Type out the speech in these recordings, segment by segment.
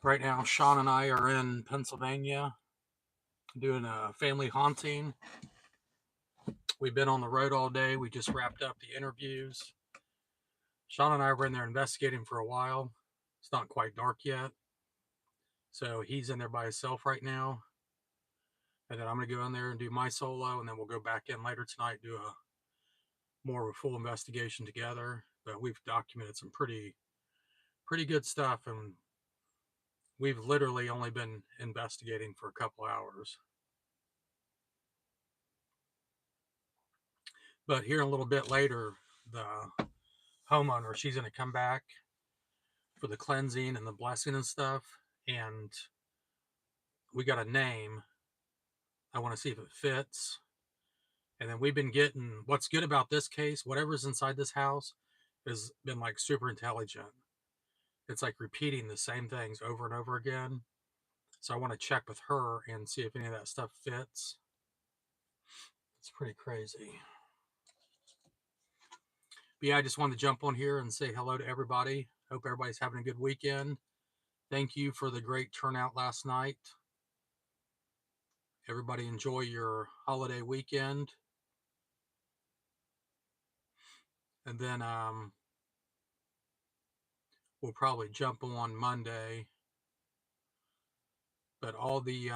Right now, Sean and I are in Pennsylvania doing a family haunting. We've been on the road all day. We just wrapped up the interviews. Sean and I were in there investigating for a while. It's not quite dark yet. So he's in there by himself right now. And then I'm going to go in there and do my solo. And then we'll go back in later tonight, do a more of a full investigation together. But we've documented some pretty good stuff. And we've literally only been investigating for a couple hours. But here a little bit later, the homeowner, she's going to come back for the cleansing and the blessing and stuff. And we got a name. I want to see if it fits. And then we've been getting what's good about this case, whatever's inside this house has been like super intelligent. It's like repeating the same things over and over again. So I want to check with her and see if any of that stuff fits. It's pretty crazy. But yeah, I just wanted to jump on here and say hello to everybody. Hope everybody's having a good weekend. Thank you for the great turnout last night. Everybody enjoy your holiday weekend. And then we'll probably jump on Monday. But all the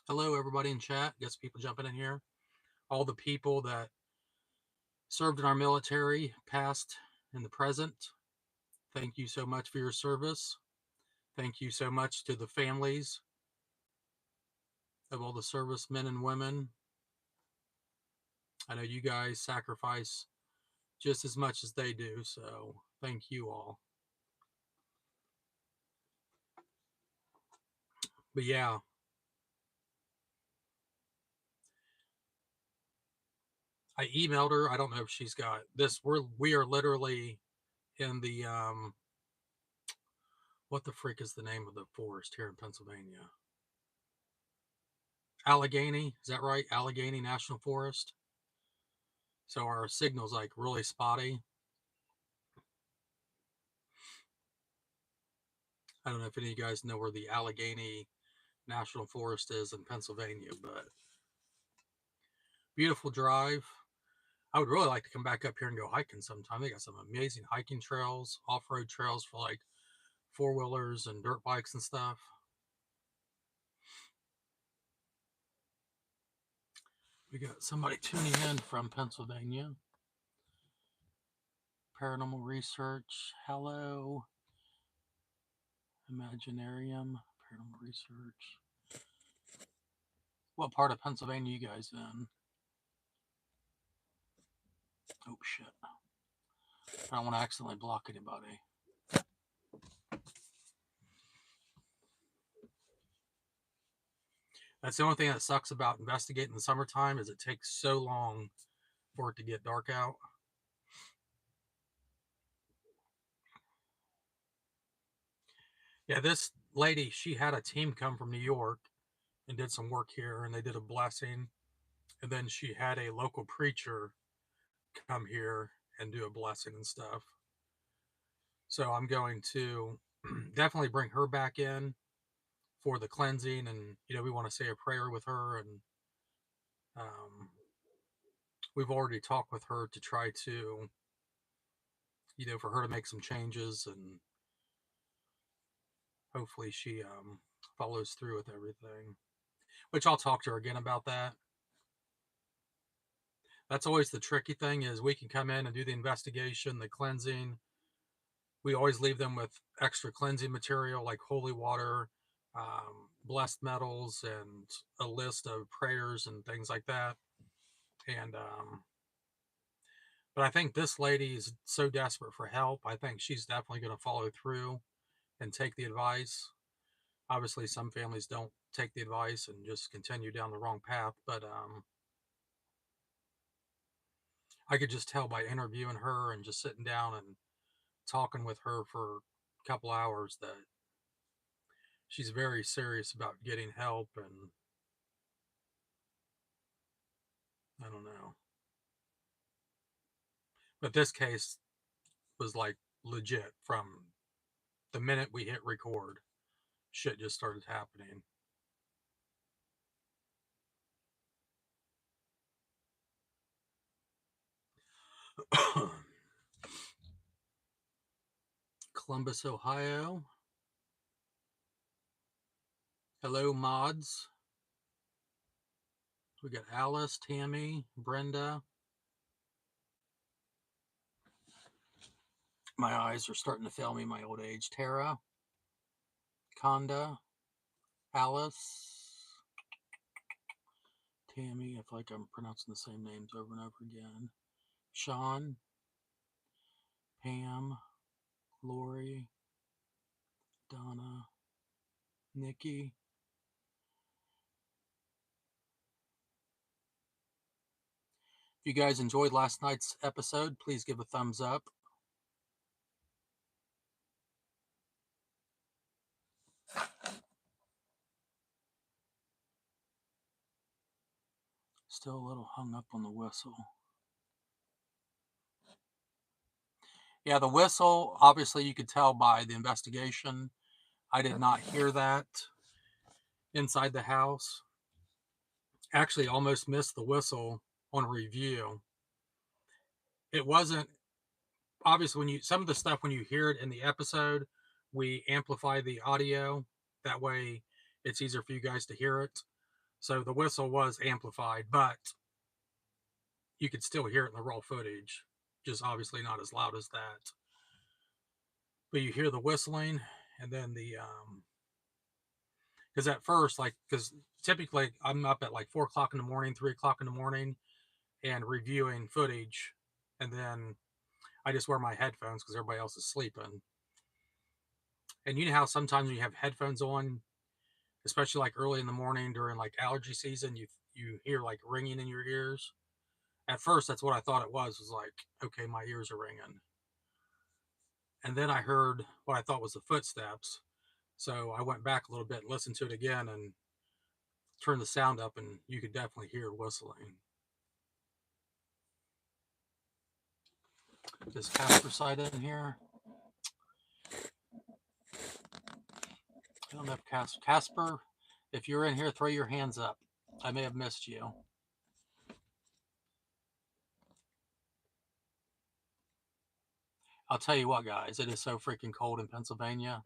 hello everybody in chat. Guess people jumping in here. All the people that served in our military, past and the present. Thank you so much for your service. Thank you so much to the families of all the servicemen and women. I know you guys sacrifice just as much as they do, so thank you all. But yeah, I emailed her. I don't know if she's got this. We are literally in the what the frick is the name of the forest here in Pennsylvania? Allegheny, is that right? Allegheny National Forest. So our signal's like really spotty. I don't know if any of you guys know where the Allegheny National Forest is in Pennsylvania, but beautiful drive. I would really like to come back up here and go hiking sometime. They got some amazing hiking trails, off-road trails for like four-wheelers and dirt bikes and stuff. We got somebody tuning in from Pennsylvania. Paranormal research. Hello. Imaginarium. Paranormal research. What part of Pennsylvania you guys in? Oh shit. I don't want to accidentally block anybody. That's the only thing that sucks about investigating in the summertime is it takes so long for it to get dark out. Yeah, this lady, she had a team come from New York and did some work here, and they did a blessing. And then she had a local preacher come here and do a blessing and stuff. So I'm going to definitely bring her back in for the cleansing, and we want to say a prayer with her, and um, we've already talked with her to try to, for her to make some changes, and hopefully she follows through with everything. Which I'll talk to her again about that. That's always the tricky thing is we can come in and do the investigation, the cleansing. We always leave them with extra cleansing material like holy water, blessed metals, and a list of prayers and things like that. And but I think this lady is so desperate for help. I think she's definitely going to follow through and take the advice. Obviously, some families don't take the advice and just continue down the wrong path. But I could just tell by interviewing her and just sitting down and talking with her for a couple hours that she's very serious about getting help. And I don't know. But this case was like legit from the minute we hit record, shit just started happening. Columbus, Ohio. Hello, mods. We got Alice, Tammy, Brenda. My eyes are starting to fail me, my old age. Tara, Conda, Alice, Tammy. I feel like I'm pronouncing the same names over and over again. Sean, Pam, Lori, Donna, Nikki. If you guys enjoyed last night's episode, please give a thumbs up. Still a little hung up on the whistle. Yeah, the whistle, obviously you could tell by the investigation. I did not hear that inside the house. Actually, almost missed the whistle on review. It wasn't, obviously, when you, some of the stuff, when you hear it in the episode, we amplify the audio. That way it's easier for you guys to hear it. So the whistle was amplified, but you could still hear it in the raw footage, just obviously not as loud as that. But you hear the whistling, and then the because at first, like, because typically I'm up at like 4 o'clock in the morning, 3 o'clock in the morning, and reviewing footage, and then I just wear my headphones because everybody else is sleeping. And you know how sometimes when you have headphones on, especially like early in the morning during like allergy season, you hear like ringing in your ears. At first, that's what I thought it was like, okay, my ears are ringing. And then I heard what I thought was the footsteps. So I went back a little bit and listened to it again and turned the sound up, and you could definitely hear whistling. Is Casper side in here? I don't know if Casper, if you're in here, throw your hands up. I may have missed you. I'll tell you what, guys, it is so freaking cold in Pennsylvania.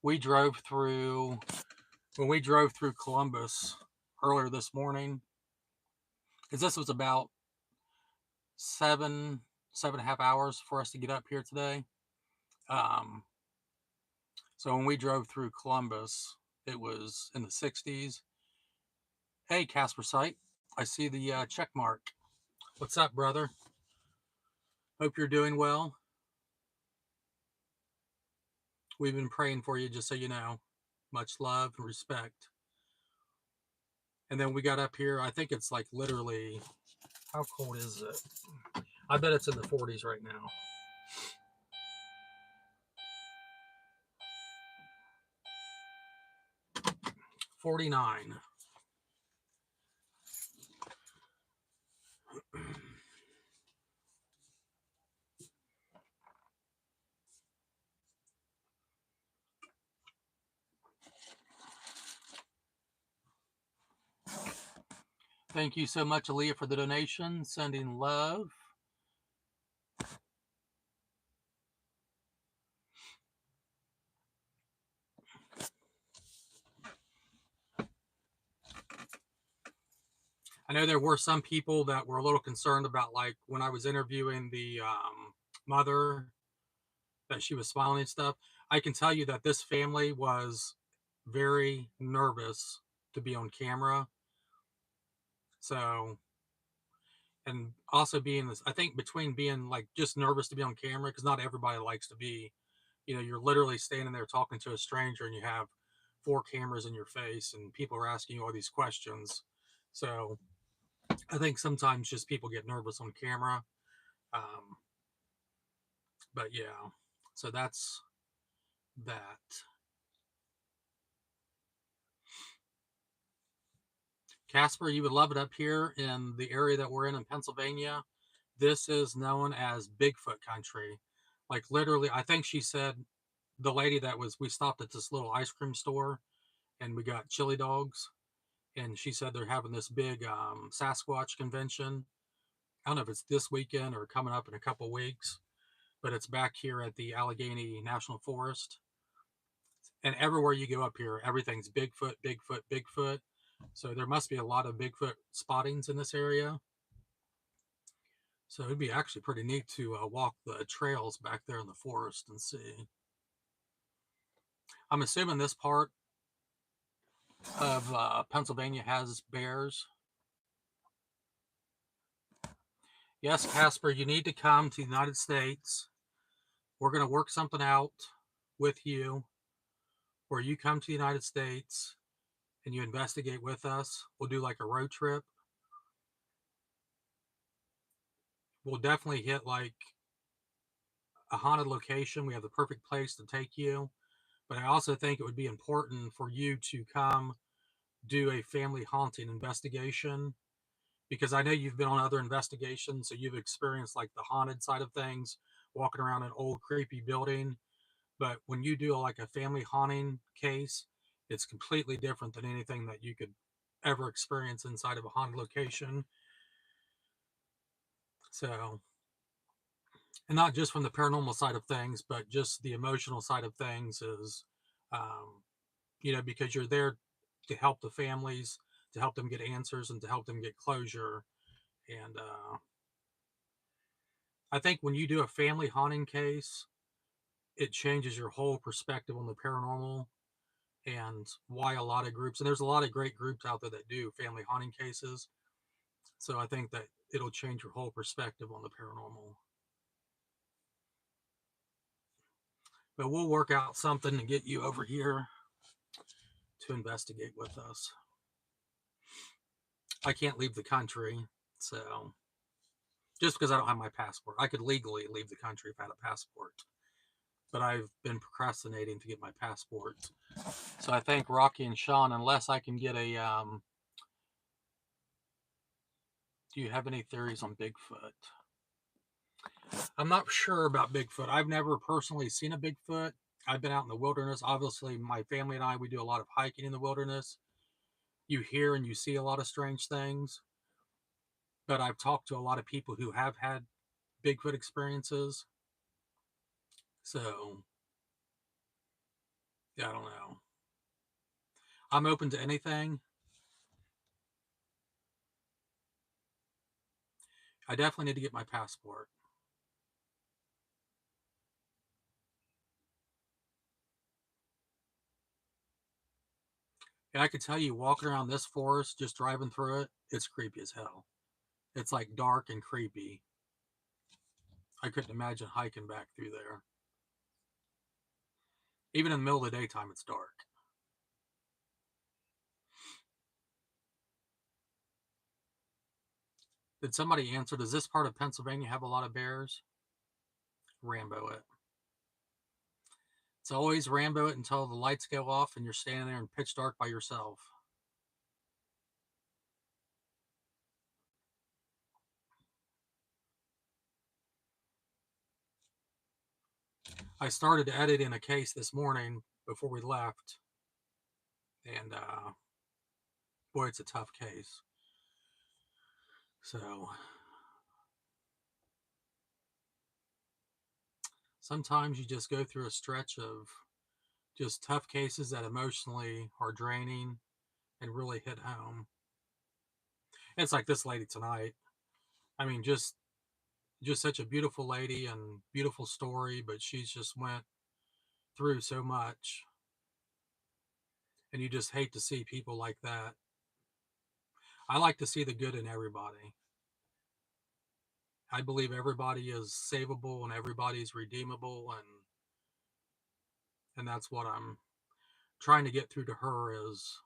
We drove through, when we drove through Columbus earlier this morning, because this was about 7.5 hours for us to get up here today. So when we drove through Columbus, it was in the 60s. Hey, Casper Site, I see the check mark. What's up, brother? Hope you're doing well. We've been praying for you, just so you know. Much love and respect. And then we got up here. I think it's like literally, how cold is it? I bet it's in the 40s right now. 49. Thank you so much, Aaliyah, for the donation. Sending love. I know there were some people that were a little concerned about, like, when I was interviewing the mother, that she was smiling and stuff. I can tell you that this family was very nervous to be on camera. So, and also being this, I think between being like just nervous to be on camera, because not everybody likes to be, you're literally standing there talking to a stranger and you have 4 cameras in your face and people are asking you all these questions. So I think sometimes just people get nervous on camera. But yeah, so that's that. Casper, you would love it up here in the area that we're in Pennsylvania. This is known as Bigfoot country. Like literally, I think she said the lady that was, we stopped at this little ice cream store and we got chili dogs. And she said they're having this big Sasquatch convention. I don't know if it's this weekend or coming up in a couple weeks, but it's back here at the Allegheny National Forest. And everywhere you go up here, everything's Bigfoot, Bigfoot, Bigfoot. So there must be a lot of Bigfoot spottings in this area. So it'd be actually pretty neat to walk the trails back there in the forest and see. I'm assuming this part of Pennsylvania has bears. Yes, Casper, you need to come to the United States. We're going to work something out with you where you come to the United States and you investigate with us. We'll do like a road trip. We'll definitely hit like a haunted location. We have the perfect place to take you. But I also think it would be important for you to come do a family haunting investigation because I know you've been on other investigations, so you've experienced like the haunted side of things, walking around an old creepy building. But when you do like a family haunting case, it's completely different than anything that you could ever experience inside of a haunted location. So, and not just from the paranormal side of things, but just the emotional side of things is, um, because you're there to help the families, to help them get answers, and to help them get closure. And I think when you do a family haunting case, it changes your whole perspective on the paranormal and why a lot of groups, and there's a lot of great groups out there that do family haunting cases. So I think that it'll change your whole perspective on the paranormal. But we'll work out something to get you over here to investigate with us. I can't leave the country, so just because I don't have my passport, I could legally leave the country if I had a passport. But I've been procrastinating to get my passport. So I think Rocky and Sean, unless I can get a, do you have any theories on Bigfoot? I'm not sure about Bigfoot. I've never personally seen a Bigfoot. I've been out in the wilderness. Obviously, my family and I, we do a lot of hiking in the wilderness. You hear and you see a lot of strange things. But I've talked to a lot of people who have had Bigfoot experiences. So, yeah, I don't know. I'm open to anything. I definitely need to get my passport. And I could tell you, walking around this forest, just driving through it, it's creepy as hell. It's like dark and creepy. I couldn't imagine hiking back through there. Even in the middle of the daytime, it's dark. Did somebody answer? Does this part of Pennsylvania have a lot of bears? Rambo it. It's always Rambo it until the lights go off and you're standing there in pitch dark by yourself. I started editing a case this morning before we left, and boy, it's a tough case. So sometimes you just go through a stretch of just tough cases that emotionally are draining and really hit home. It's like this lady tonight. I mean, just such a beautiful lady and beautiful story, but she's just went through so much, and you just hate to see people like that. I like to see the good in everybody. I believe everybody is savable and everybody's redeemable, and that's what I'm trying to get through to her is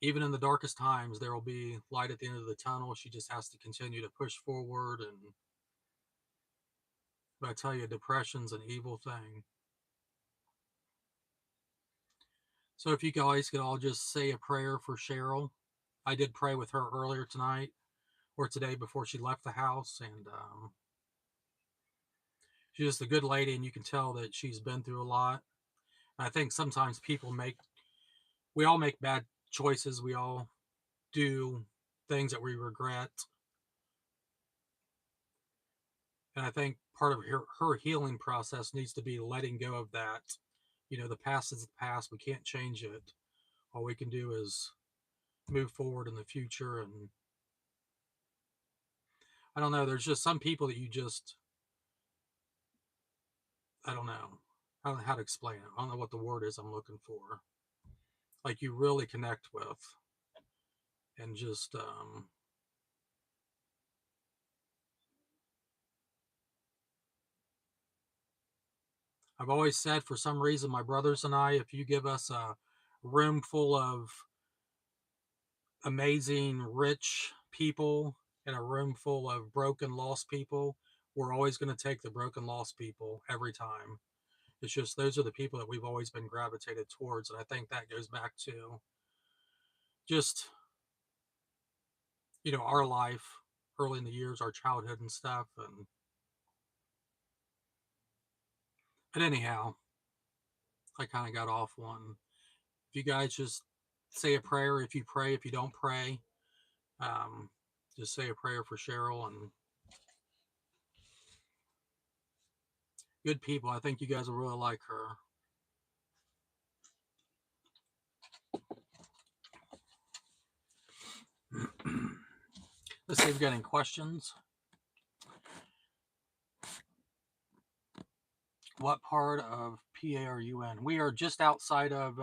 even in the darkest times there will be light at the end of the tunnel. She just has to continue to push forward. And but I tell you, depression's an evil thing. So if you guys could all just say a prayer for Cheryl. I did pray with her earlier tonight or today before she left the house, and She's just a good lady, and you can tell that she's been through a lot. And I think sometimes we all make bad choices. We all do things that we regret. And I think part of her healing process needs to be letting go of that. The past is the past. We can't change it. All we can do is move forward in the future. And I don't know, there's just some people that I don't know. I don't know how to explain it. I don't know what the word is I'm looking for. Like you really connect with. And just, I've always said for some reason, my brothers and I, if you give us a room full of amazing, rich people and a room full of broken, lost people, we're always going to take the broken, lost people every time. It's just those are the people that we've always been gravitated towards. And I think that goes back to just, our life early in the years, our childhood and stuff. But anyhow, I kind of got off one. If you guys just say a prayer, if you pray, if you don't pray, um, just say a prayer for Cheryl and good people. I think you guys will really like her. Let's see if we've got any questions. What part of PA are you in? We are just outside of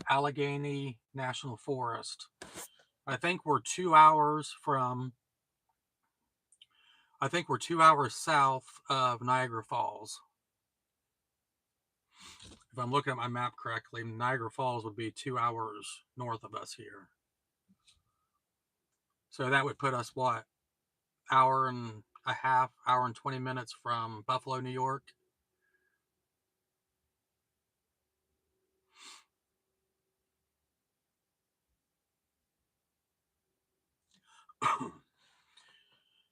Allegheny National Forest. I think we're 2 hours from. I think we're 2 hours south of Niagara Falls. If I'm looking at my map correctly, Niagara Falls would be 2 hours north of us here. So that would put us what? Hour and a half, hour and 20 minutes from Buffalo, New York.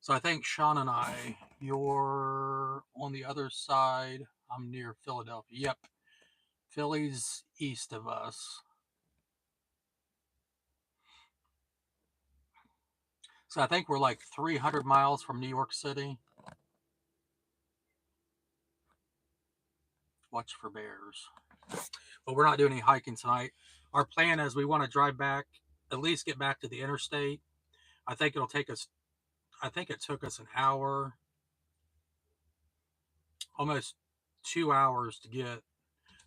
So I think Sean and I, you're on the other side. I'm near Philadelphia. Yep. Philly's east of us. So I think we're like 300 miles from New York City. Watch for bears. But we're not doing any hiking tonight. Our plan is we want to drive back, at least get back to the interstate. I think it'll take us, I think it took us an hour, almost 2 hours to get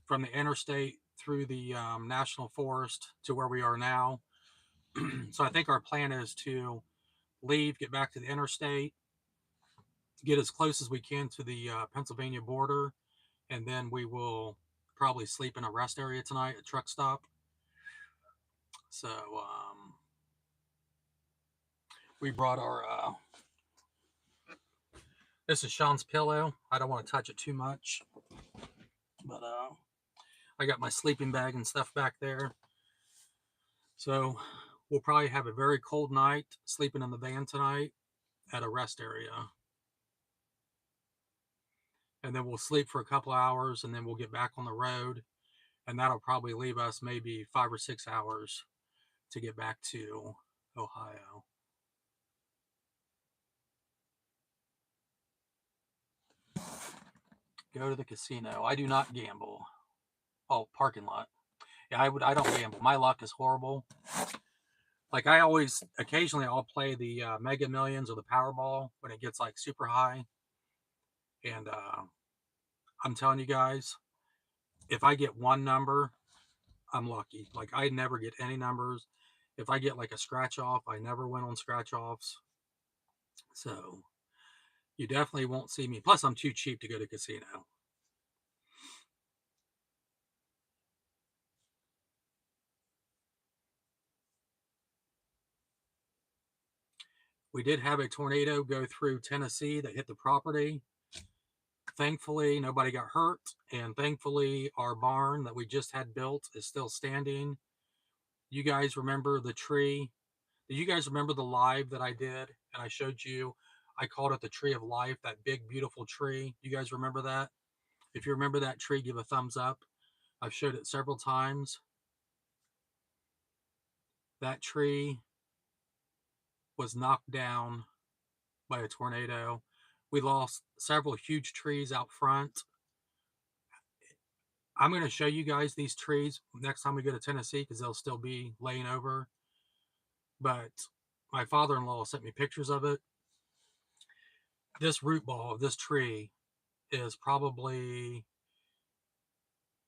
from the interstate through the national forest to where we are now. So I think our plan is to leave, get back to the interstate, get as close as we can to the Pennsylvania border, and then we will probably sleep in a rest area tonight, a truck stop. So we brought our. This is Sean's pillow. I don't want to touch it too much, but I got my sleeping bag and stuff back there. So we'll probably have a very cold night sleeping in the van tonight at a rest area. And then we'll sleep for a couple hours and then we'll get back on the road. And that'll probably leave us maybe 5 or 6 hours to get back to Ohio. Go to the casino. I do not gamble. Oh, parking lot. Yeah, I don't gamble. My luck is horrible. Like I always, occasionally I'll play the Mega Millions or the Powerball when it gets like super high. And I'm telling you guys, if I get one number, I'm lucky. Like I never get any numbers. If I get like a scratch off, I never win on scratch offs. So you definitely won't see me. Plus, I'm too cheap to go to casino. We did have a tornado go through Tennessee that hit the property. Thankfully, nobody got hurt. And thankfully, our barn that we just had built is still standing. You guys remember the tree? Do you guys remember the live that I did? And I showed you, I called it the tree of life, that big, beautiful tree. You guys remember that? If you remember that tree, give a thumbs up. I've showed it several times. That tree was knocked down by a tornado. We lost several huge trees out front. I'm going to show you guys these trees next time we go to Tennessee because they'll still be laying over. But my father-in-law sent me pictures of it. This root ball of this tree is probably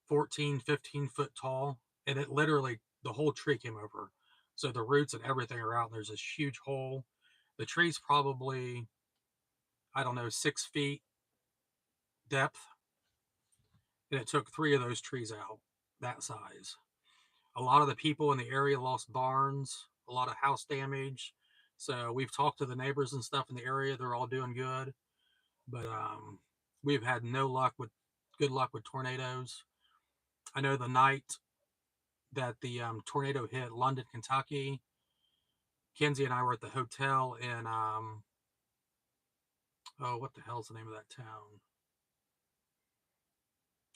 14, 15 foot tall. And it literally, the whole tree came over. So the roots and everything are out. And there's this huge hole. The tree's probably, I don't know, 6 feet depth. And it took 3 of those trees out, that size. A lot of the people in the area lost barns, a lot of house damage. So we've talked to the neighbors and stuff in the area. They're all doing good. But we've had no luck with, good luck with tornadoes. I know the night that the tornado hit London, Kentucky, Kenzie and I were at the hotel in, oh, what the hell's the name of that town?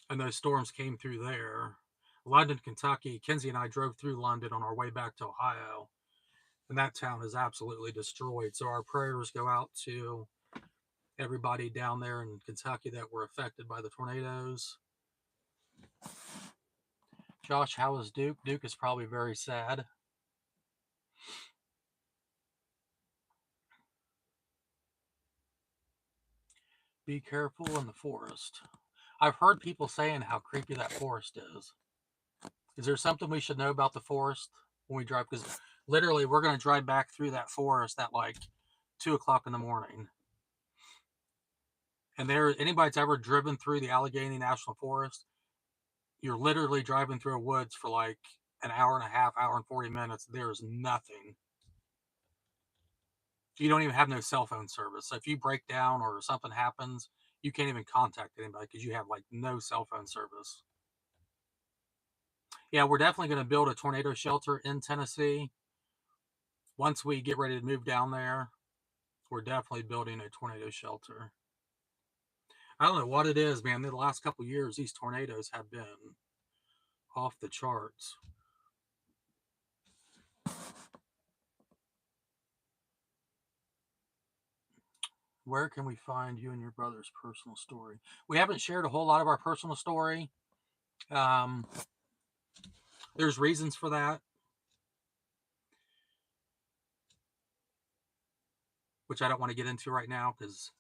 And those storms came through there. London, Kentucky. Kenzie and I drove through London on our way back to Ohio, and that town is absolutely destroyed. So our prayers go out to everybody down there in Kentucky that were affected by the tornadoes. Josh, how is Duke? Duke is probably very sad. Be careful in the forest. I've heard people saying how creepy that forest is. Is there something we should know about the forest when we drive? Because literally, we're going to drive back through that forest at like 2 o'clock in the morning. And there, anybody that's ever driven through the Allegheny National Forest, you're literally driving through a woods for like an hour and a half, hour and 40 minutes. There's nothing. You don't even have no cell phone service. So if you break down or something happens, you can't even contact anybody because you have like no cell phone service. Yeah, we're definitely going to build a tornado shelter in Tennessee. Once we get ready to move down there, we're definitely building a tornado shelter. I don't know what it is, man. The last couple of years, these tornadoes have been off the charts. Where can we find you and your brother's personal story? We haven't shared a whole lot of our personal story. Um, there's reasons for that, which I don't want to get into right now because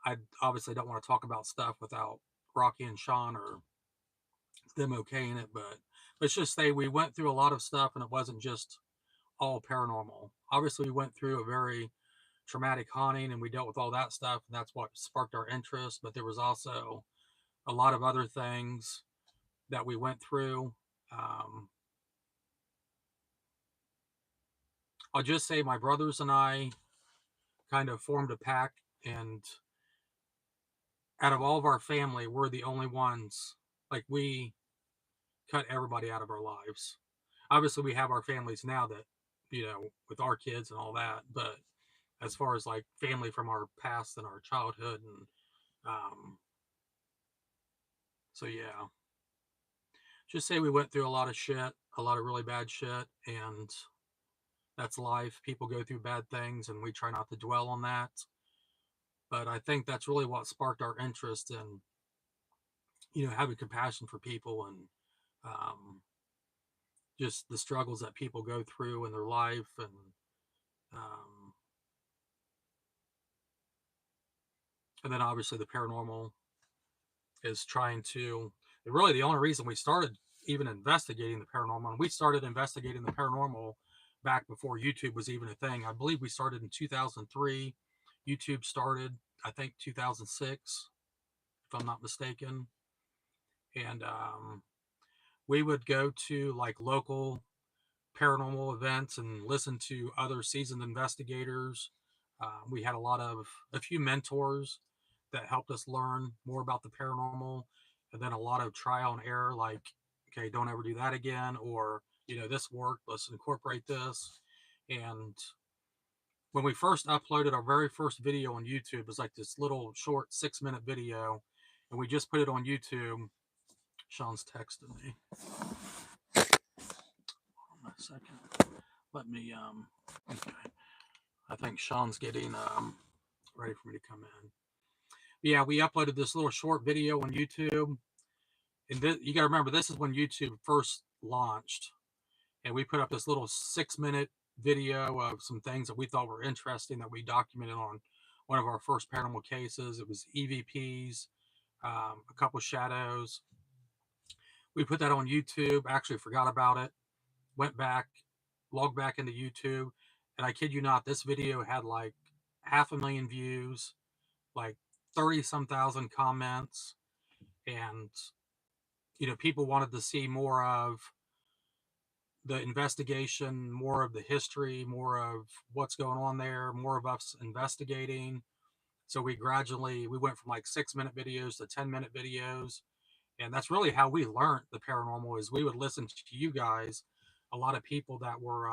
I obviously don't want to talk about stuff without Rocky and Sean or them okaying it. But let's just say we went through a lot of stuff and it wasn't just all paranormal. Obviously, we went through a very traumatic haunting and we dealt with all that stuff. And that's what sparked our interest. But there was also a lot of other things that we went through. Um, I'll just say my brothers and I kind of formed a pact, and out of all of our family, we're the only ones, like, we cut everybody out of our lives. Obviously, we have our families now that, with our kids and all that, but as far as like family from our past and our childhood, and so yeah, just say we went through a lot of shit, a lot of really bad shit, and that's life. People go through bad things, and we try not to dwell on that. But I think that's really what sparked our interest in, having compassion for people, and um, just the struggles that people go through in their life. Um, and then obviously the paranormal is trying to, really the only reason we started even investigating the paranormal, and we started investigating the paranormal back before YouTube was even a thing. I believe we started in 2003. YouTube started, I think, 2006, if I'm not mistaken. And we would go to like local paranormal events and listen to other seasoned investigators. We had a few mentors that helped us learn more about the paranormal, and then a lot of trial and error, like, okay, don't ever do that again, or, this worked, let's incorporate this. And when we first uploaded our very first video on YouTube, it was like this little short 6-minute video, and we just put it on YouTube. Sean's texting me. Hold on a second. Let me okay. I think Sean's getting ready for me to come in. Yeah, we uploaded this little short video on YouTube. And you got to remember, this is when YouTube first launched. And we put up this little 6-minute video of some things that we thought were interesting that we documented on one of our first paranormal cases. It was EVPs, a couple shadows. We put that on YouTube. Actually forgot about it. Went back, logged back into YouTube. And I kid you not, this video had like 500,000 views, like 30 some thousand comments. And, people wanted to see more of the investigation, more of the history, more of what's going on there, more of us investigating. So we went from like 6-minute videos to 10-minute videos. And that's really how we learned the paranormal, is we would listen to you guys, a lot of people that were,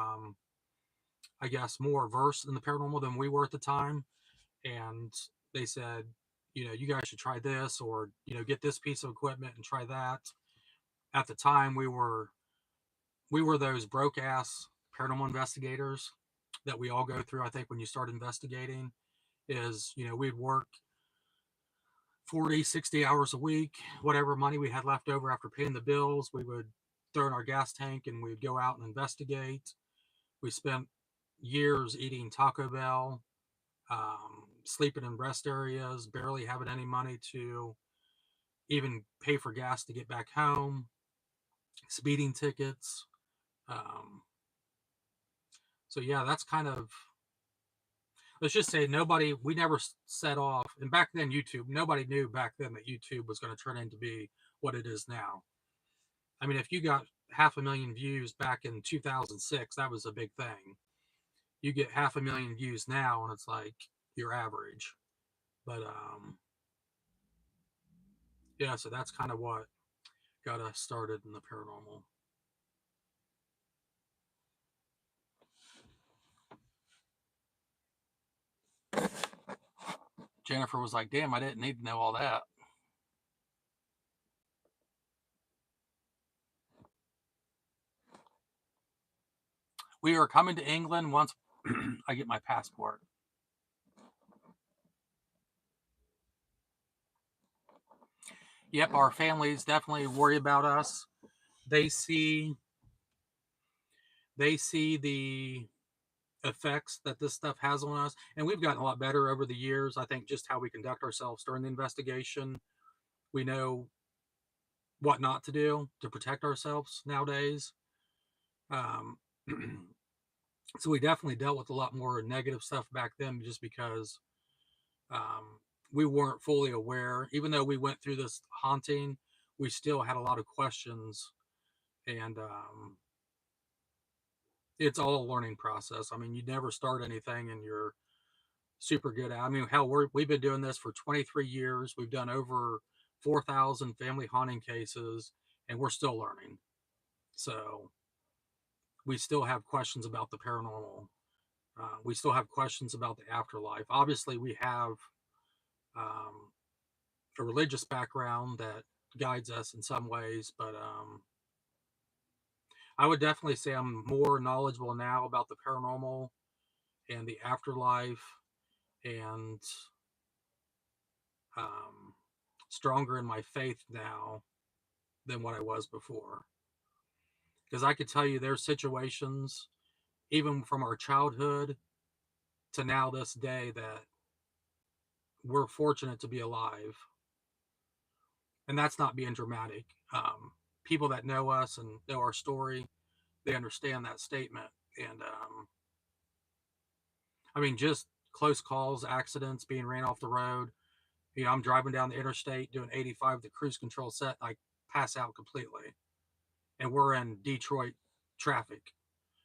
I guess, more versed in the paranormal than we were at the time. And they said, you guys should try this, or, get this piece of equipment and try that. At the time, we were those broke ass paranormal investigators that we all go through. I think when you start investigating is, we'd work 40, 60 hours a week, whatever money we had left over after paying the bills, we would throw in our gas tank and we'd go out and investigate. We spent years eating Taco Bell, sleeping in rest areas, barely having any money to even pay for gas to get back home, speeding tickets. Um, so yeah, that's kind of, let's just say we never set off. And back then, nobody knew back then that YouTube was going to turn into be what it is now. I mean, if you got 500,000 views back in 2006, that was a big thing. You get 500,000 views now, and it's like your average. But yeah, so that's kind of what got us started in the paranormal. Jennifer was like, damn, I didn't need to know all that. We are coming to England once I get my passport. Yep, our families definitely worry about us. They see the effects that this stuff has on us, and we've gotten a lot better over the years. I think just how we conduct ourselves during the investigation, we know what not to do to protect ourselves nowadays. um, so we definitely dealt with a lot more negative stuff back then, just because we weren't fully aware. Even though we went through this haunting, we still had a lot of questions. And it's all a learning process. I mean, you never start anything and you're super good at. I mean, hell, we've been doing this for 23 years. We've done over 4,000 family haunting cases, and we're still learning. So we still have questions about the paranormal. We still have questions about the afterlife. Obviously, we have um, a religious background that guides us in some ways, but I would definitely say I'm more knowledgeable now about the paranormal and the afterlife, and um, stronger in my faith now than what I was before. Because I could tell you there's situations, even from our childhood to now this day, that we're fortunate to be alive. And that's not being dramatic. People that know us and know our story, they understand that statement. And I mean, just close calls, accidents, being ran off the road. I'm driving down the interstate doing 85, the cruise control set, I pass out completely. And we're in Detroit traffic.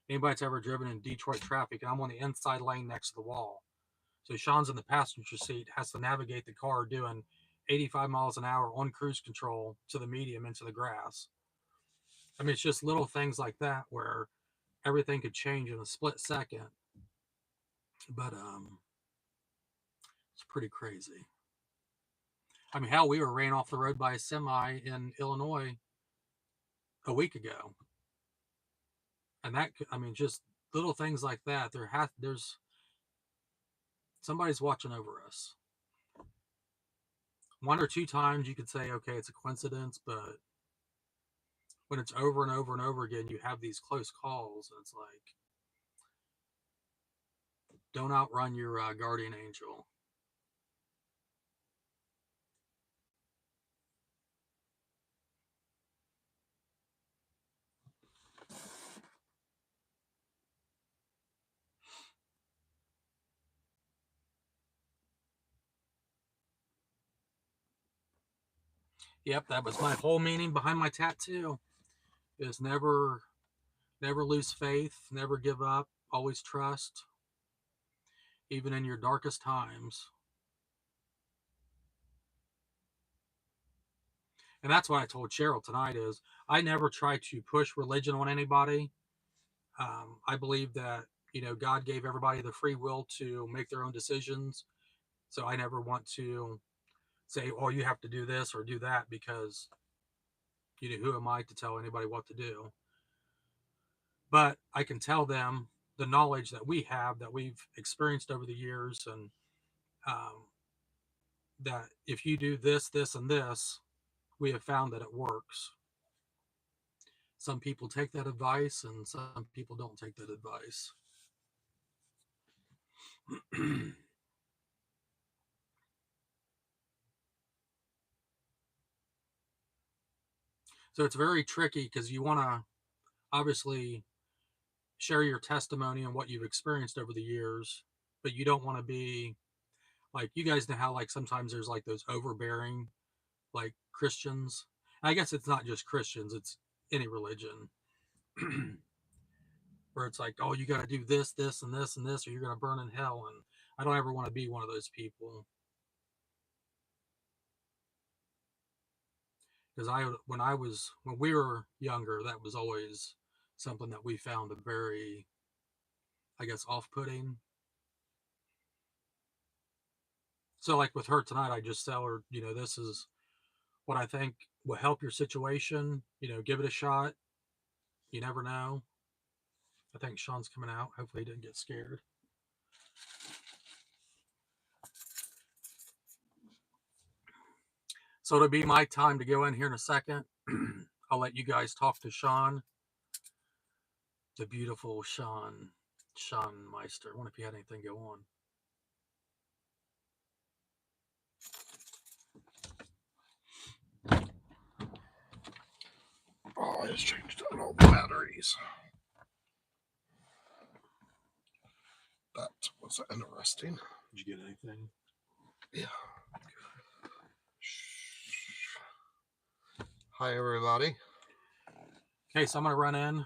Anybody that's ever driven in Detroit traffic, and I'm on the inside lane next to the wall. So Sean's in the passenger seat, has to navigate the car doing 85 miles an hour on cruise control to the medium into the grass. I mean, it's just little things like that where everything could change in a split second. But it's pretty crazy. I mean, hell, we were ran off the road by a semi in Illinois a week ago, and that, I mean, just little things like that. There's somebody's watching over us. One or two times you could say, okay, it's a coincidence, but when it's over and over and over again, you have these close calls, and it's like, don't outrun your guardian angel. Yep, that was my whole meaning behind my tattoo. Is never lose faith, never give up, always trust, even in your darkest times. And that's what I told Cheryl tonight is I never try to push religion on anybody. I believe that, God gave everybody the free will to make their own decisions. So I never want to say, oh, you have to do this or do that because, who am I to tell anybody what to do? But I can tell them the knowledge that we have, that we've experienced over the years, and um, that if you do this, this, and this, we have found that it works. Some people take that advice, and some people don't take that advice. So it's very tricky because you want to obviously share your testimony and what you've experienced over the years, but you don't want to be like, you guys know how like sometimes there's like those overbearing like Christians. I guess it's not just Christians, it's any religion. Where it's like, oh, you got to do this, this, and this, and this, or you're going to burn in hell. And I don't ever want to be one of those people. Because when we were younger, that was always something that we found a very, I guess, off-putting. So like with her tonight, I just tell her, this is what I think will help your situation. Give it a shot. You never know. I think Sean's coming out. Hopefully he didn't get scared. So it'll be my time to go in here in a second. I'll let you guys talk to Sean, the beautiful Sean Meister. I wonder if he had anything go on. Oh, I just changed out all the batteries. That was interesting. Did you get anything? Yeah. Hi, everybody. Okay, so I'm going to run in,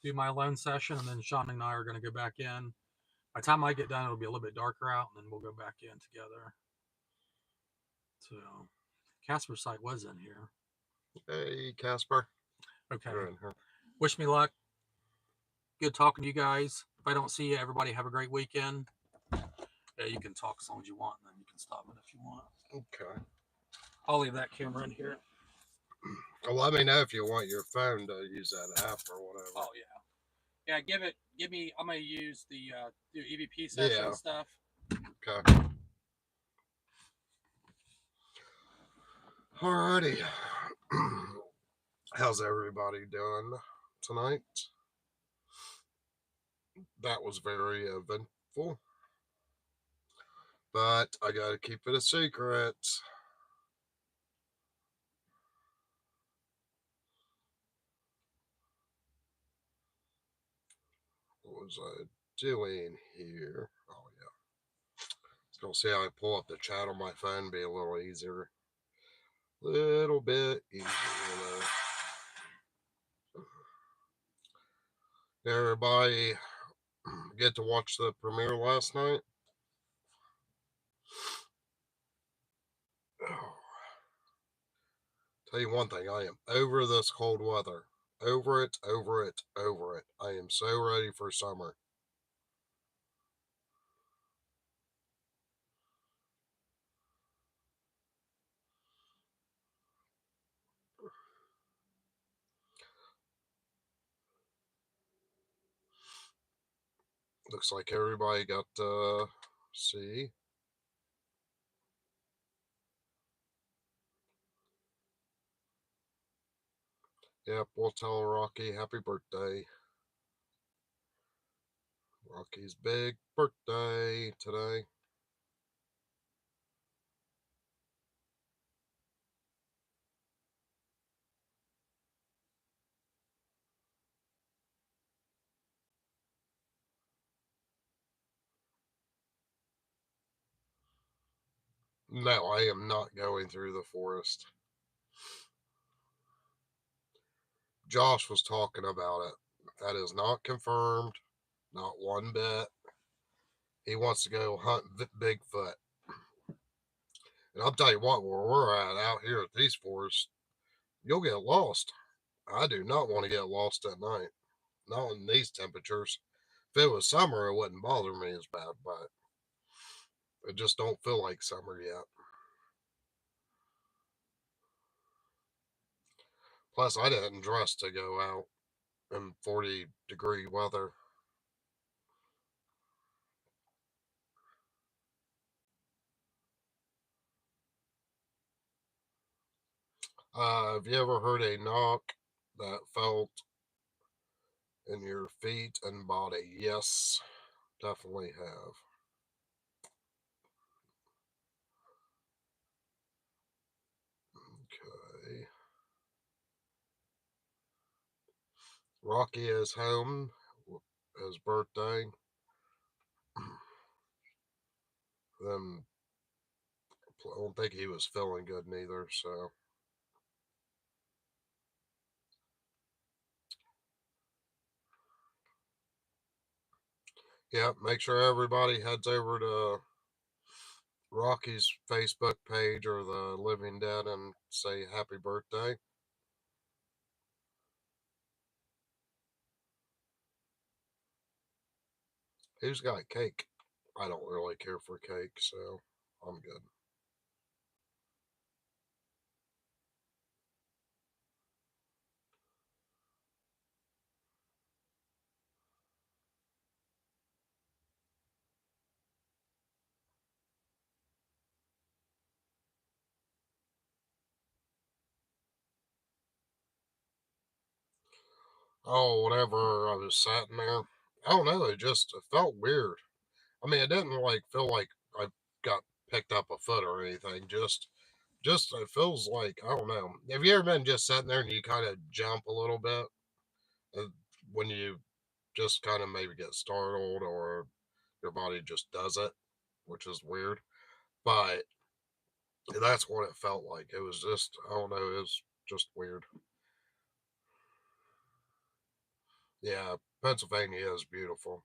do my alone session, and then Sean and I are going to go back in. By the time I get done, it'll be a little bit darker out, and then we'll go back in together. So, Casper's site was in here. Hey, Casper. Okay. Wish me luck. Good talking to you guys. If I don't see you, everybody have a great weekend. Yeah, you can talk as long as you want, and then you can stop it if you want. Okay. I'll leave that camera in here. Well, let me know if you want your phone to use that app or whatever. Oh, yeah. Yeah, give me, I'm going to use the EVP session stuff. Okay. Alrighty. How's everybody doing tonight? That was very eventful. But I gotta keep it a secret. What was I doing here? Oh, yeah. I was gonna say I pull up the chat on my phone, be a little easier. Little bit easier, Everybody get to watch the premiere last night? Oh. Tell you one thing, I am over this cold weather. Over it, over it, over it. I am so ready for summer. looks like everybody got to see. Yep, we'll tell Rocky happy birthday. Rocky's big birthday today. No, I am not going through the forest. Josh was talking about it. That is not confirmed, not one bit. He wants to go hunt Bigfoot. And I'll tell you what, where we're at out here at these forests, you'll get lost. I do not want to get lost at night, not in these temperatures. If it was summer, it wouldn't bother me as bad, but it just don't feel like summer yet. Plus, I didn't dress to go out in 40-degree weather. Have you ever heard a knock that felt in your feet and body? Yes, definitely have. Okay. Rocky is home. His birthday. Then I don't think he was feeling good neither. So yeah, make sure everybody heads over to Rocky's Facebook page or the Living Dead and say happy birthday. Who's got cake? I don't really care for cake, so I'm good. Oh, whenever I was sitting there, I don't know, it felt weird. I mean, it didn't like feel like I got picked up a foot or anything. Just it feels like I don't know. Have you ever been just sitting there and you kind of jump a little bit uh, when you just kind of maybe get startled or your body just does it, which is weird. But that's what it felt like. It was just I don't know. It was just weird. Yeah, Pennsylvania is beautiful.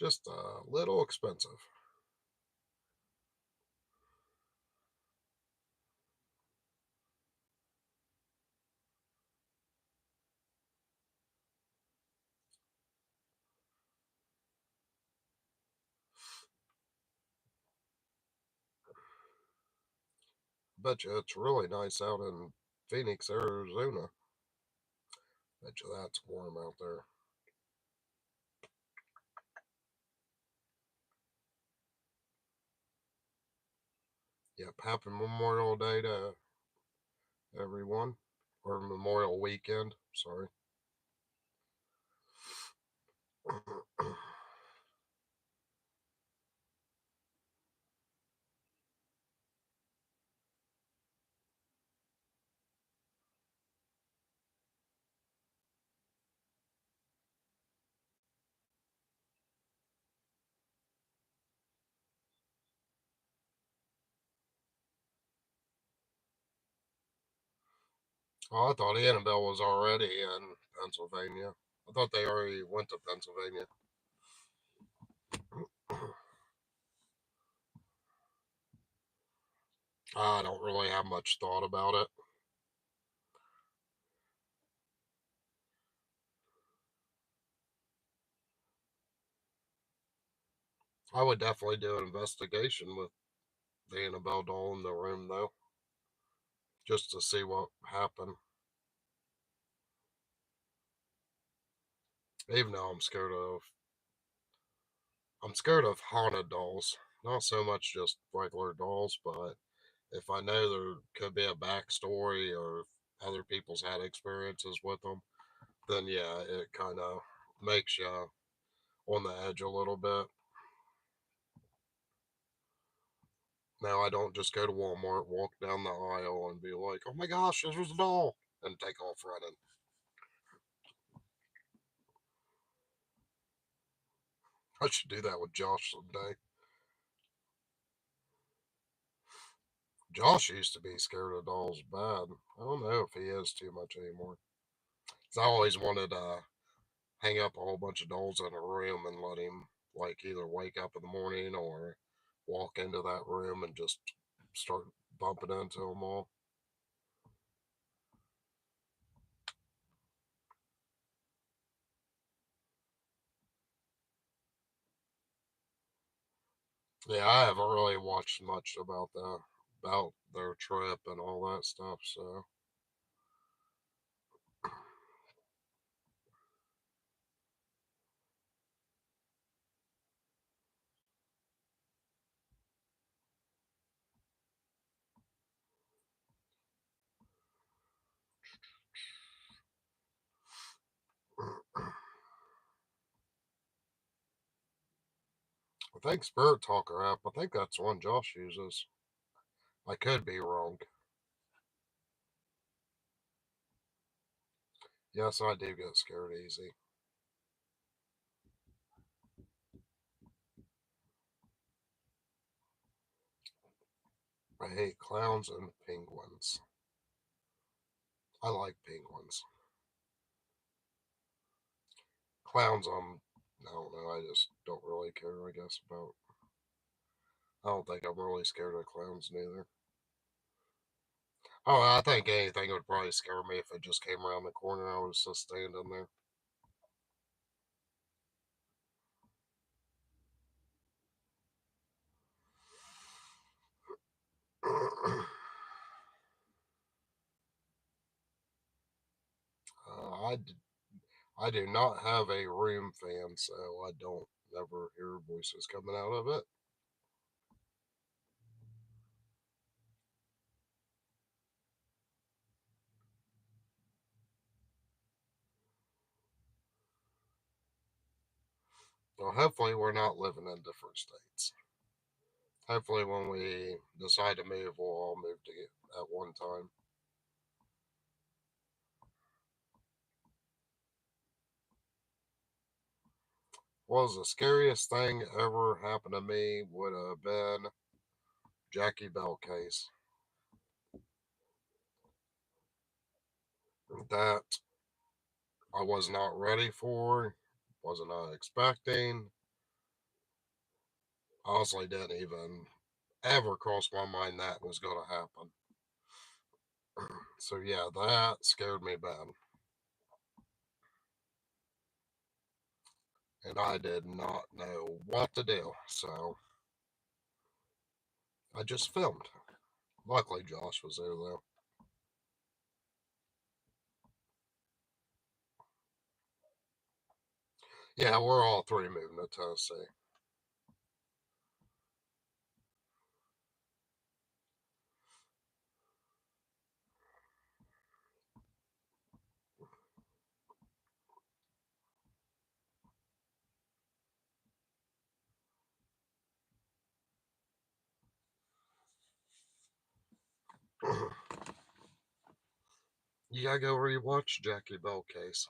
Just a little expensive. Bet you it's really nice out in Phoenix, Arizona. Bet you that's warm out there. Yep. Happy Memorial Day to everyone, or Memorial Weekend. Sorry. Oh, I thought Annabelle was already in Pennsylvania. I thought they already went to Pennsylvania. I don't really have much thought about it. I would definitely do an investigation with the Annabelle doll in the room, though, just to see what happened. Even though I'm scared of I'm scared of haunted dolls. Not so much just regular dolls, but if I know there could be a backstory or if other people's had experiences with them, then yeah, it kind of makes you on the edge a little bit. Now I don't just go to Walmart, walk down the aisle, and be like, "Oh my gosh, there's a doll," and take off running. I should do that with Josh someday. Josh used to be scared of dolls bad. I don't know if he is too much anymore. 'Cause I always wanted to hang up a whole bunch of dolls in a room and let him like either wake up in the morning or walk into that room and just start bumping into them all. Yeah, I haven't really watched much about their trip and all that stuff. So I think Spirit Talker app. I think that's one Josh uses. I could be wrong. Yes, I do get scared easy. I hate clowns and penguins. I like penguins. Clowns, I don't know. I just don't really care. I guess about. I don't think I'm really scared of clowns neither. Oh, I think anything would probably scare me if it just came around the corner and I was just standing there. uh, I, d- I do not have a room fan, so I don't ever hear voices coming out of it. Well, hopefully, we're not living in different states. Hopefully, when we decide to move, we'll all move to at one time. What was the scariest thing ever happened to me would have been Jackie Bell case. That I was not ready for, wasn't expecting. Honestly, didn't even ever cross my mind that was going to happen. So yeah, that scared me bad, and I did not know what to do. So I just filmed. Luckily, Josh was there though. Yeah, we're all three moving to Tennessee. You gotta go rewatch Jackie Bell case.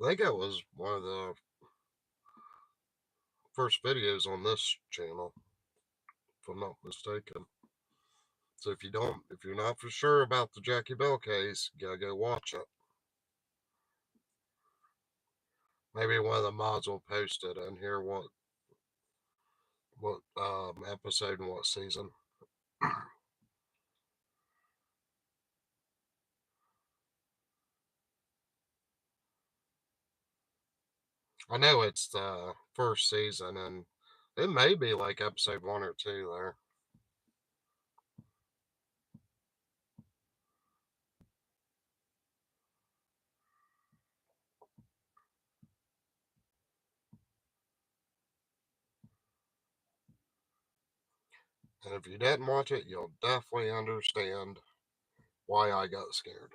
I think it was one of the first videos on this channel, if I'm not mistaken. So if you're not for sure about the Jackie Bell case, you gotta go watch it. Maybe one of the mods will post it in here. What episode and what season? I know it's the first season, and it may be like episode one or two there. And if you didn't watch it, you'll definitely understand why I got scared.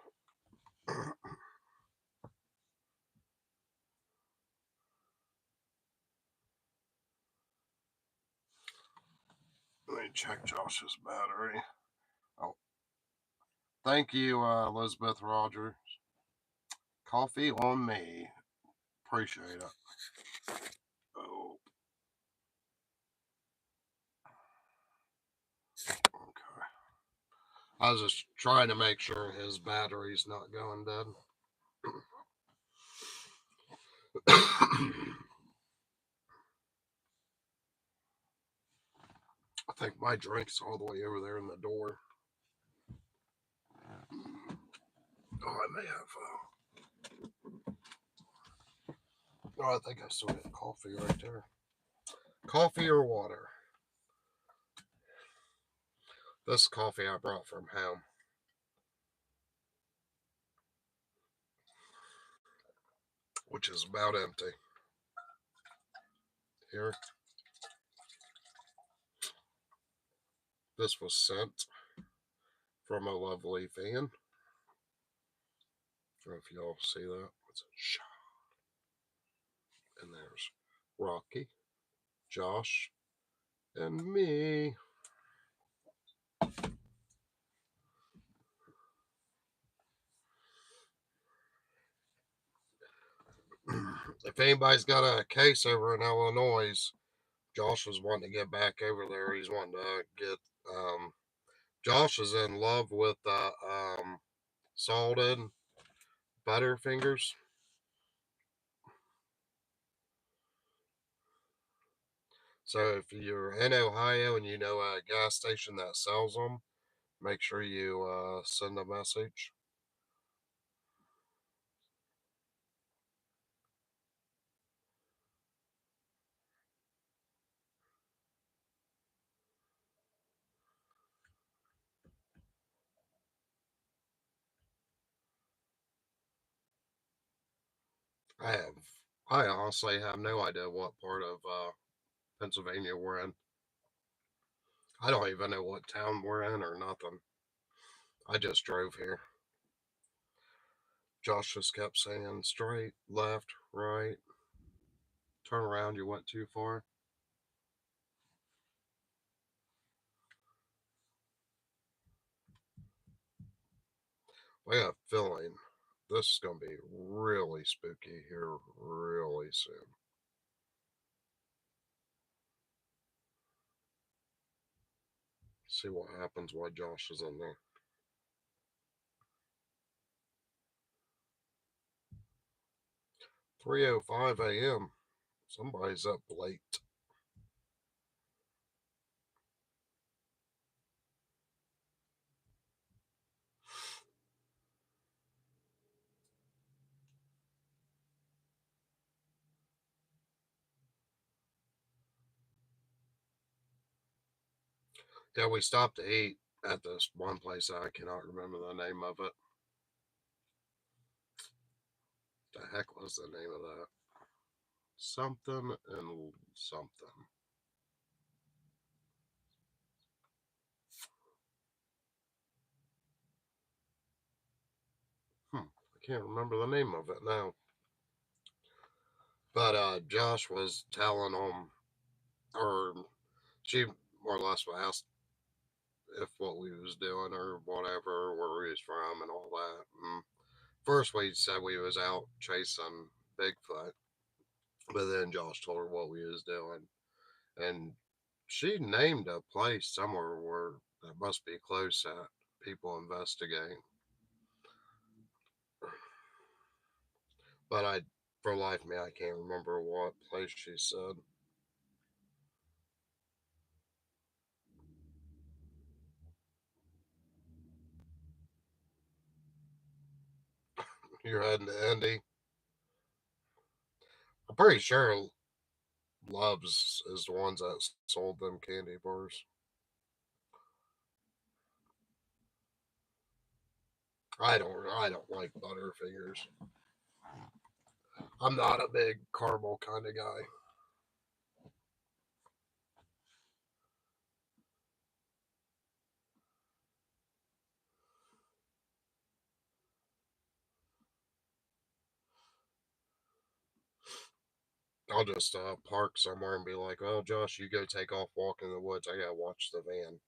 Let me check Josh's battery. Oh, thank you, Elizabeth Rogers. Coffee on me. Appreciate it. Oh, okay. I was just trying to make sure his battery's not going dead. I think my drink's all the way over there in the door. Oh, I may have. Oh, I think I still got coffee right there. Coffee or water? This coffee I brought from home, which is about empty. Here. This was sent from a lovely fan. I don't know if y'all see that. It's a shot. And there's Rocky, Josh, and me. If anybody's got a case over in Illinois, Josh was wanting to get back over there. He's wanting to get. Josh is in love with salted Butterfingers. So if you're in Ohio and you know a gas station that sells them, make sure you send a message. I have. I honestly have no idea what part of Pennsylvania we're in. I don't even know what town we're in or nothing. I just drove here. Josh just kept saying straight, left, right, turn around, you went too far. I got a feeling this is going to be really spooky here really soon. See what happens while Josh is in there. 3:05 a.m. Somebody's up late. Yeah, we stopped to eat at this one place. I cannot remember the name of it. The heck was the name of that? Something and something. I can't remember the name of it now. But Josh was telling them, or she more or less asked if what we was doing or whatever, where we was from and all that. And first we said we was out chasing Bigfoot, but then Josh told her what we was doing, and she named a place somewhere where that must be close at people investigate. But for life of me, I can't remember what place she said. You're heading to Indy. I'm pretty sure Loves is the ones that sold them candy bars. I don't like Butterfingers. I'm not a big caramel kind of guy. I'll just park somewhere and be like, "Well, Josh, you go take off walking in the woods. I gotta watch the van."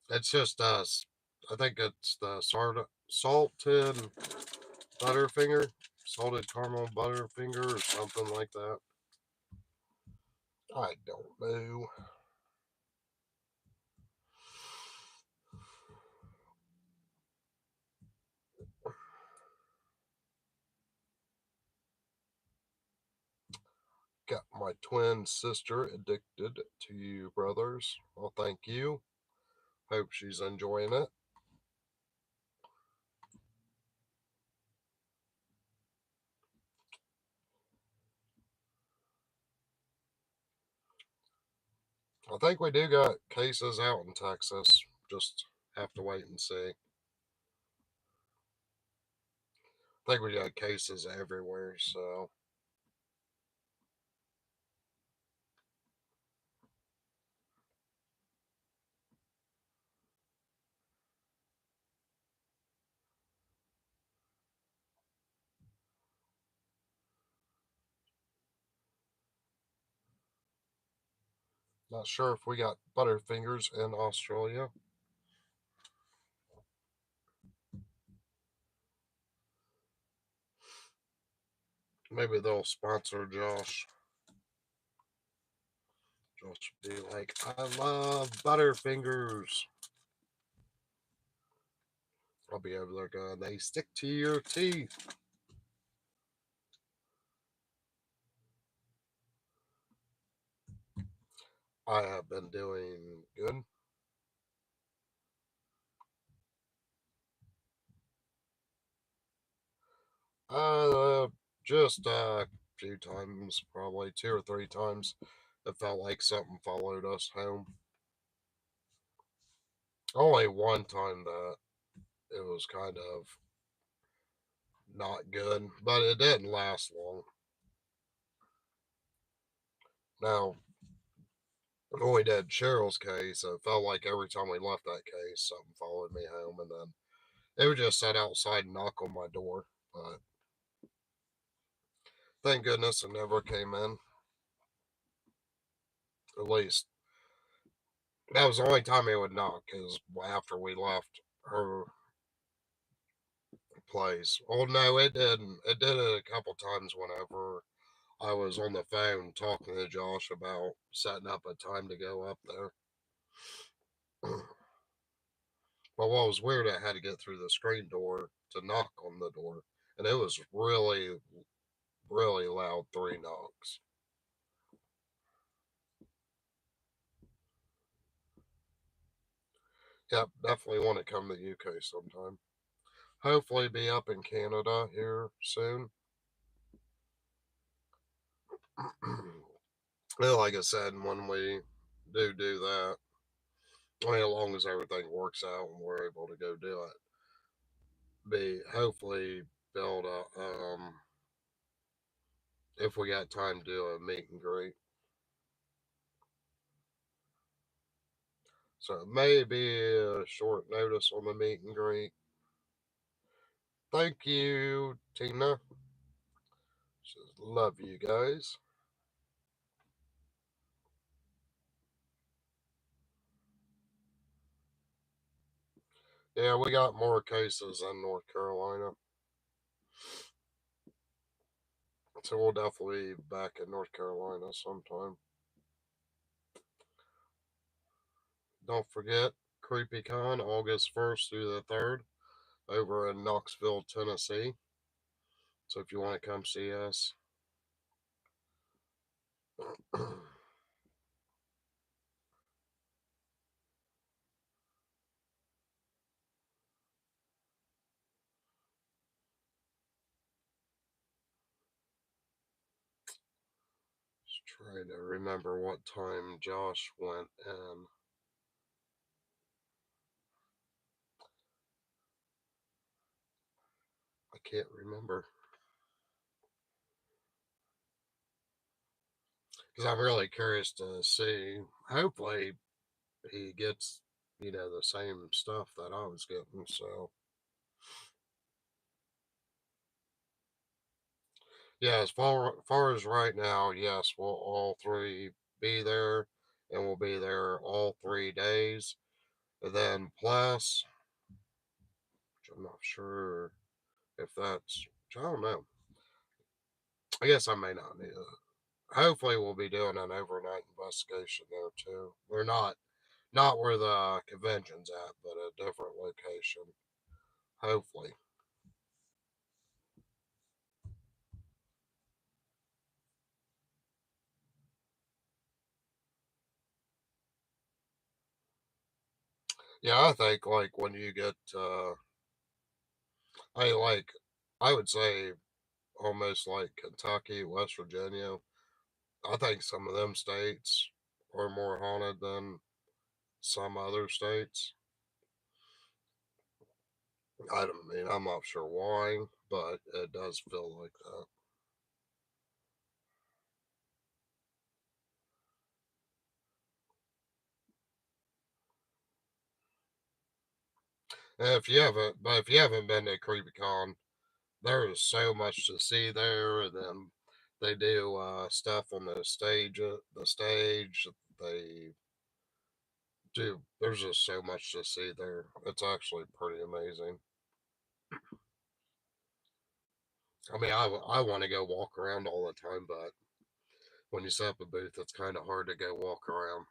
It's just I think it's the salted butterfinger, salted caramel butterfinger, or something like that. I don't know. Got my twin sister addicted to you, brothers. Well, thank you. Hope she's enjoying it. I think we do got cases out in Texas. Just have to wait and see. I think we got cases everywhere, so not sure if we got butterfingers in Australia. Maybe they'll sponsor Josh. Josh will be like, "I love butterfingers." I'll be over there going, "They stick to your teeth." I have been doing good. Uh, just a few times, probably 2 or 3 times. It felt like something followed us home. Only one time that it was kind of not good, but it didn't last long. Now, when we did Cheryl's case, it felt like every time we left that case, something followed me home, and then it would just sit outside and knock on my door. But thank goodness it never came in. At least that was the only time it would knock, is after we left her place. Oh no, it didn't. It did it a couple times whenever I was on the phone talking to Josh about setting up a time to go up there. But what was weird, I had to get through the screen door to knock on the door, and it was really, really loud 3 knocks. Yep, definitely want to come to the UK sometime. Hopefully, be up in Canada here soon. Well, like I said, when we do that, I mean, as long as everything works out and we're able to go do it, be hopefully build a if we got time to do a meet and greet. So maybe a short notice on the meet and greet. Thank you, Tina. Says, love you guys. Yeah, we got more cases in North Carolina. So we'll definitely be back in North Carolina sometime. Don't forget CreepyCon, August 1st through the 3rd, over in Knoxville, Tennessee. So if you want to come see us, just try to remember what time Josh went in. I can't remember because I'm really curious to see. Hopefully, he gets, the same stuff that I was getting. So yeah, as far as right now, yes, we'll all three be there, and we'll be there all 3 days. And then plus, which I'm not sure if that's, I don't know. I guess I may not need it. Hopefully, we'll be doing an overnight investigation there too. We're not where the convention's at, but a different location. Hopefully. Yeah, I think like when you get, I like, I would say almost like Kentucky, West Virginia. I think some of them states are more haunted than some other states. I don't mean I'm not sure why, but it does feel like that. And if you haven't been to CreepyCon, there is so much to see there. And then they do stuff on the stage. They do. There's just so much to see there. It's actually pretty amazing. I mean, I want to go walk around all the time, but when you set up a booth, it's kind of hard to go walk around.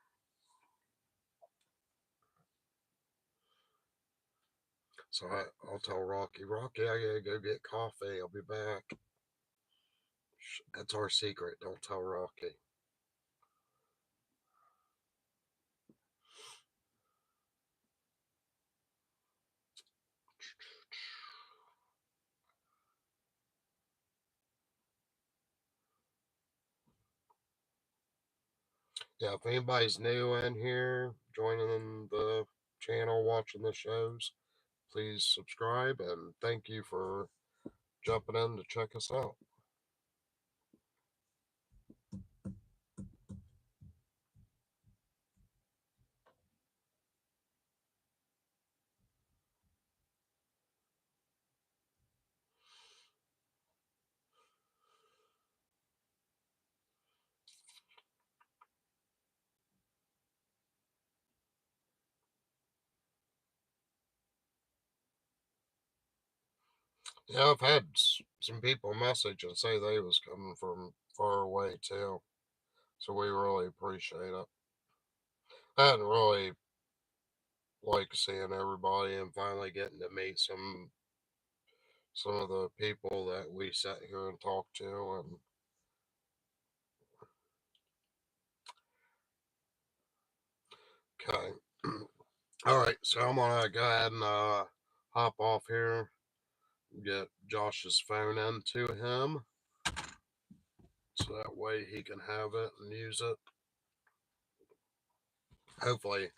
So I'll tell Rocky, I gotta go get coffee. I'll be back. That's our secret. Don't tell Rocky. Yeah, if anybody's new in here, joining the channel, watching the shows, please subscribe and thank you for jumping in to check us out. Yeah, I've had some people message and say they was coming from far away too, so we really appreciate it. I hadn't really liked seeing everybody and finally getting to meet some of the people that we sat here and talked to. And okay. All right, so I'm gonna go ahead and hop off here, get Josh's phone into him, so that way he can have it and use it. Hopefully,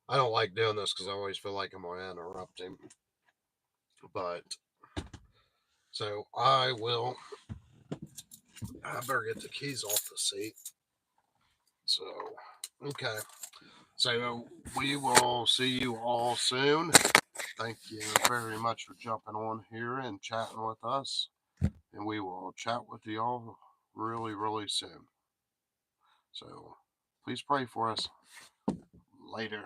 I don't like doing this because I always feel like I'm gonna interrupt him. But so I better get the keys off the seat. So okay. So we will see you all soon. Thank you very much for jumping on here and chatting with us. And we will chat with you all really, really soon. So please pray for us. Later.